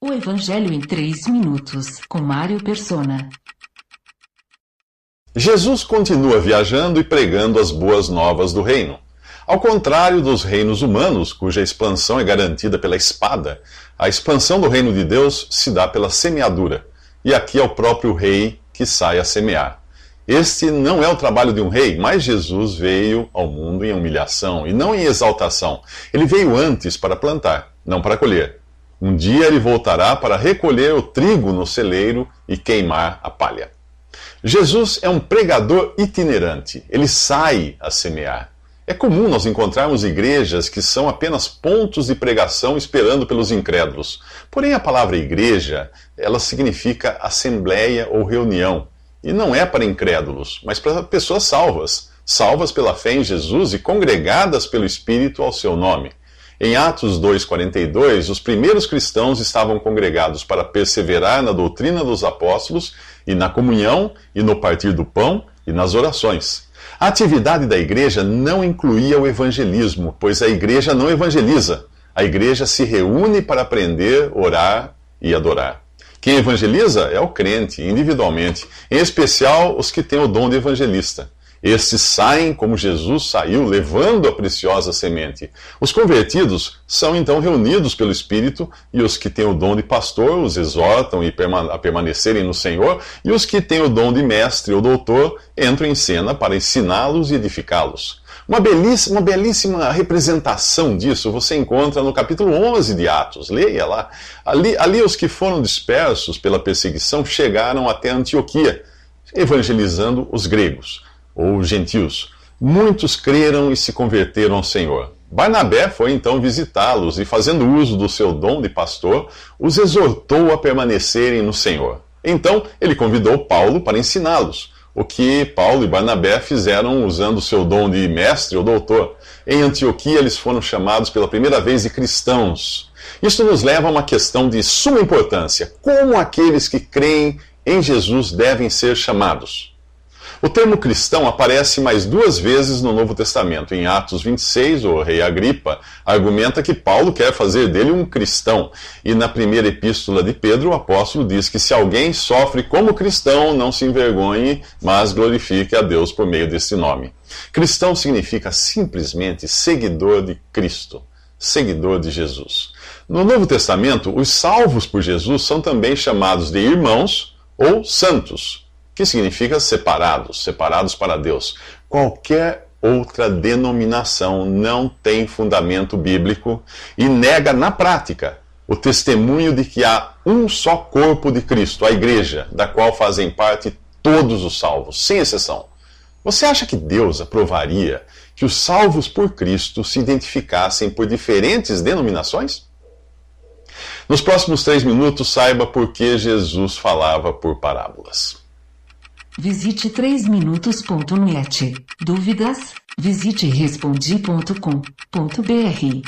O Evangelho em 3 minutos, com Mário Persona. Jesus continua viajando e pregando as boas novas do reino. Ao contrário dos reinos humanos, cuja expansão é garantida pela espada, a expansão do reino de Deus se dá pela semeadura. E aqui é o próprio rei que sai a semear. Este não é o trabalho de um rei, mas Jesus veio ao mundo em humilhação e não em exaltação. Ele veio antes para plantar, não para colher. Um dia ele voltará para recolher o trigo no celeiro e queimar a palha. Jesus é um pregador itinerante. Ele sai a semear. É comum nós encontrarmos igrejas que são apenas pontos de pregação esperando pelos incrédulos. Porém, a palavra igreja, ela significa assembleia ou reunião. E não é para incrédulos, mas para pessoas salvas. Salvas pela fé em Jesus e congregadas pelo Espírito ao seu nome. Em Atos 2,42, os primeiros cristãos estavam congregados para perseverar na doutrina dos apóstolos e na comunhão e no partir do pão e nas orações. A atividade da igreja não incluía o evangelismo, pois a igreja não evangeliza. A igreja se reúne para aprender, orar e adorar. Quem evangeliza é o crente, individualmente, em especial os que têm o dom de evangelista. Estes saem como Jesus saiu, levando a preciosa semente. Os convertidos são então reunidos pelo Espírito, e os que têm o dom de pastor os exortam a permanecerem no Senhor, e os que têm o dom de mestre ou doutor entram em cena para ensiná-los e edificá-los. Uma belíssima representação disso você encontra no capítulo 11 de Atos. Leia lá. Ali os que foram dispersos pela perseguição chegaram até Antioquia, evangelizando os gregos ou gentios. Muitos creram e se converteram ao Senhor. Barnabé foi então visitá-los e, fazendo uso do seu dom de pastor, os exortou a permanecerem no Senhor. Então, ele convidou Paulo para ensiná-los, o que Paulo e Barnabé fizeram usando o seu dom de mestre ou doutor. Em Antioquia, eles foram chamados pela primeira vez de cristãos. Isso nos leva a uma questão de suma importância: como aqueles que creem em Jesus devem ser chamados? O termo cristão aparece mais 2 vezes no Novo Testamento. Em Atos 26, o rei Agripa argumenta que Paulo quer fazer dele um cristão. E na primeira epístola de Pedro, o apóstolo diz que se alguém sofre como cristão, não se envergonhe, mas glorifique a Deus por meio desse nome. Cristão significa simplesmente seguidor de Cristo, seguidor de Jesus. No Novo Testamento, os salvos por Jesus são também chamados de irmãos ou santos, que significa separados para Deus. Qualquer outra denominação não tem fundamento bíblico e nega na prática o testemunho de que há um só corpo de Cristo, a igreja, da qual fazem parte todos os salvos, sem exceção. Você acha que Deus aprovaria que os salvos por Cristo se identificassem por diferentes denominações? Nos próximos 3 minutos, saiba por que Jesus falava por parábolas. Visite 3minutos.net. Dúvidas? Visite respondi.com.br.